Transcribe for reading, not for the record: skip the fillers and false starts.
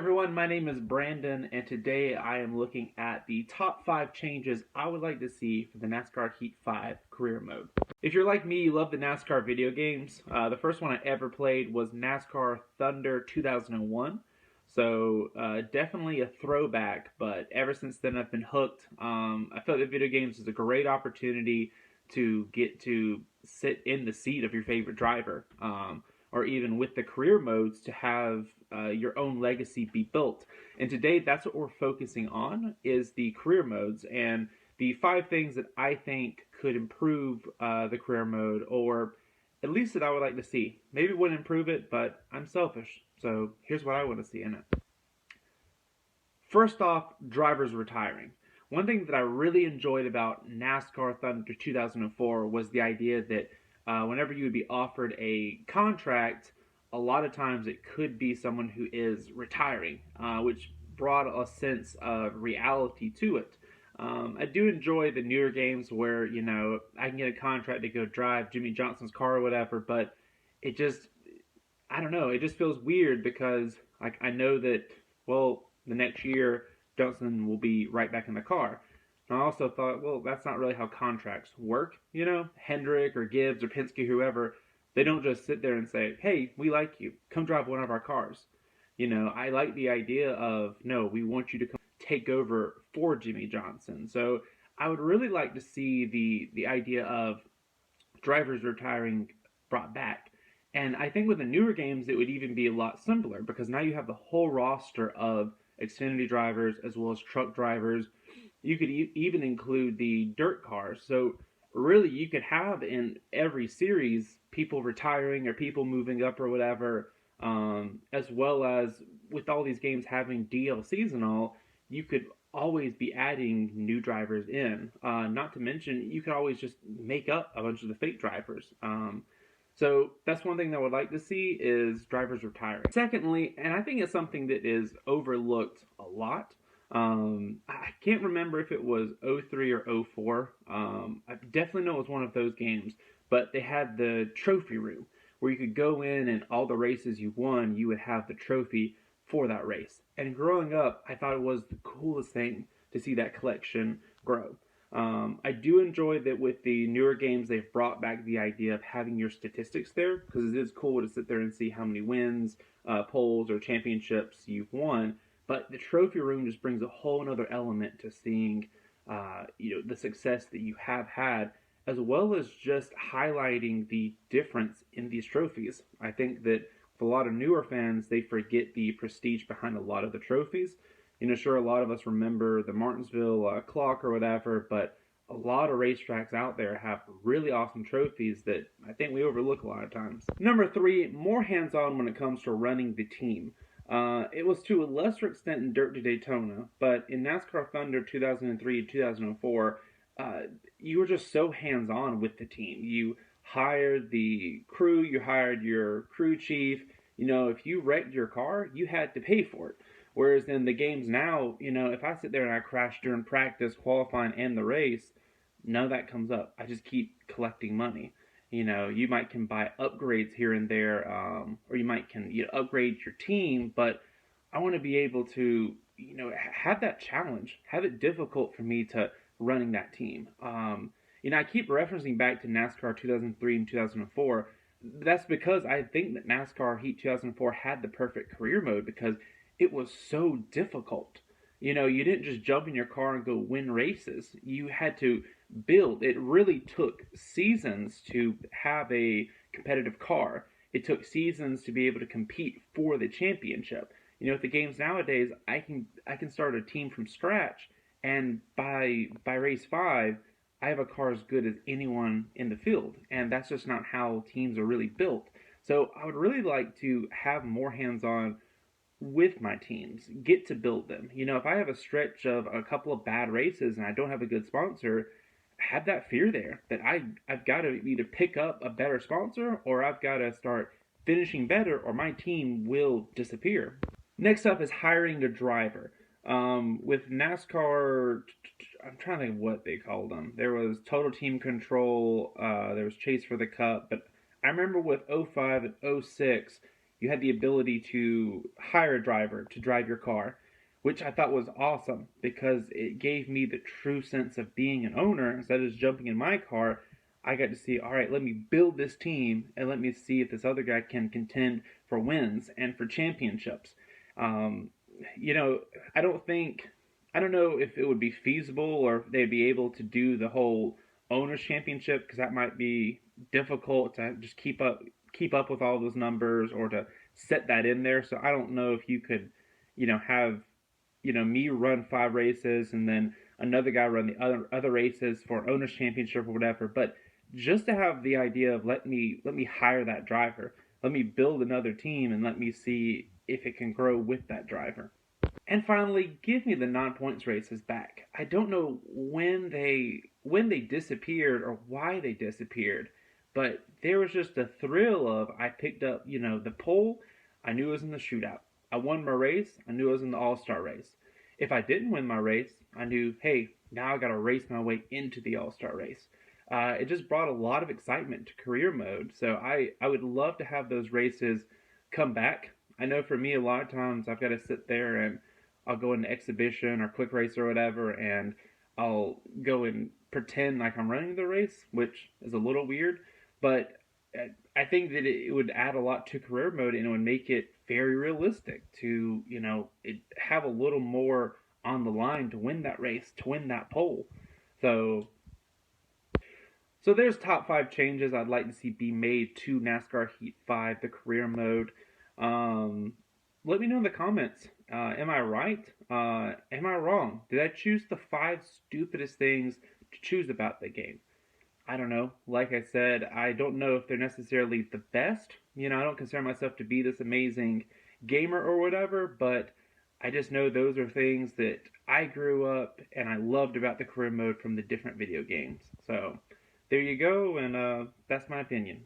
everyone, my name is Brandon, and today I am looking at the top 5 changes I would like to see for the NASCAR Heat 5 career mode. If you're like me, you love the NASCAR video games. The first one I ever played was NASCAR Thunder 2001, so definitely a throwback, but ever since then I've been hooked. I felt that video games is a great opportunity to get to sit in the seat of your favorite driver. Or even with the career modes to have your own legacy be built. And today, that's what we're focusing on is the career modes and the 5 things that I think could improve the career mode, or at least that I would like to see. Maybe it wouldn't improve it, but I'm selfish, so here's what I want to see in it. First off, drivers retiring. One thing that I really enjoyed about NASCAR Thunder 2004 was the idea that whenever you would be offered a contract, a lot of times it could be someone who is retiring, which brought a sense of reality to it. I do enjoy the newer games where, I can get a contract to go drive Jimmy Johnson's car or whatever, but it just, I don't know, it just feels weird because, I know that, the next year Johnson will be right back in the car. And I also thought, that's not really how contracts work, Hendrick or Gibbs or Penske, whoever, they don't just sit there and say, hey, we like you, come drive one of our cars. I like the idea of, no, we want you to come take over for Jimmy Johnson. So I would really like to see the idea of drivers retiring brought back. And I think with the newer games, it would even be a lot simpler because now you have the whole roster of Xfinity drivers as well as truck drivers. You could even include the dirt cars. So really, you could have in every series people retiring or people moving up or whatever, as well as with all these games having DLCs and all, you could always be adding new drivers in. Not to mention, you could always just make up a bunch of the fake drivers. So that's one thing that I would like to see is drivers retiring. Secondly, and I think it's something that is overlooked a lot, I can't remember if it was 03 or 04. I definitely know it was one of those games, but they had the trophy room where you could go in and all the races you won, you would have the trophy for that race. And growing up, I thought it was the coolest thing to see that collection grow. I do enjoy that with the newer games, they've brought back the idea of having your statistics there because it is cool to sit there and see how many wins, poles, or championships you've won. But the trophy room just brings a whole another element to seeing, the success that you have had, as well as just highlighting the difference in these trophies. I think that for a lot of newer fans, they forget the prestige behind a lot of the trophies. Sure, a lot of us remember the Martinsville clock or whatever, but a lot of racetracks out there have really awesome trophies that I think we overlook a lot of times. Number 3, more hands-on when it comes to running the team. It was to a lesser extent in Dirt to Daytona, but in NASCAR Thunder 2003 and 2004, you were just so hands-on with the team. You hired the crew, you hired your crew chief. If you wrecked your car, you had to pay for it. Whereas in the games now, if I sit there and I crash during practice, qualifying, and the race, none of that comes up. I just keep collecting money. You might can buy upgrades here and there, or you might can upgrade your team, but I want to be able to, have that challenge, have it difficult for me to running that team. I keep referencing back to NASCAR 2003 and 2004. That's because I think that NASCAR Heat 2004 had the perfect career mode because it was so difficult. You didn't just jump in your car and go win races. You had to build. It really took seasons to have a competitive car. It took seasons to be able to compete for the championship. With the games nowadays, I can start a team from scratch, and by race 5, I have a car as good as anyone in the field, and that's just not how teams are really built. So I would really like to have more hands-on with my teams, get to build them. If I have a stretch of a couple of bad races and I don't have a good sponsor, have that fear there that I've got to either pick up a better sponsor or I've got to start finishing better or my team will disappear. Next up is hiring a driver. With NASCAR, I'm trying to think of what they called them. There was Total Team Control, there was Chase for the Cup, but I remember with 05 and 06, you had the ability to hire a driver to drive your car, which I thought was awesome because it gave me the true sense of being an owner. Instead of just jumping in my car, I got to see, all right, let me build this team and let me see if this other guy can contend for wins and for championships. Um, you know, I don't think, I don't know if it would be feasible or if they'd be able to do the whole owners championship because that might be difficult to just keep up with all those numbers or to set that in there. So I don't know if you could, have me run 5 races and then another guy run the other races for owners championship or whatever. But just to have the idea of let me hire that driver, let me build another team, and let me see if it can grow with that driver. And finally, give me the non-points races back. I don't know when they disappeared or why they disappeared, but there was just a thrill of I picked up, the pole, I knew it was in the shootout. I won my race, I knew it was in the All-Star race. If I didn't win my race, I knew, hey, now I got to race my way into the All-Star race. It just brought a lot of excitement to career mode. So I would love to have those races come back. I know for me, a lot of times I've got to sit there and I'll go into exhibition or quick race or whatever, and I'll go and pretend like I'm running the race, which is a little weird. But I think that it would add a lot to career mode and it would make it very realistic to, have a little more on the line to win that race, to win that pole. So So there's top 5 changes I'd like to see be made to NASCAR Heat 5, the career mode. Um, Let me know in the comments. Am I right? Am I wrong? Did I choose the 5 stupidest things to choose about the game? I don't know. Like I said, I don't know if they're necessarily the best. I don't consider myself to be this amazing gamer or whatever, but I just know those are things that I grew up and I loved about the career mode from the different video games. So there you go, and that's my opinion.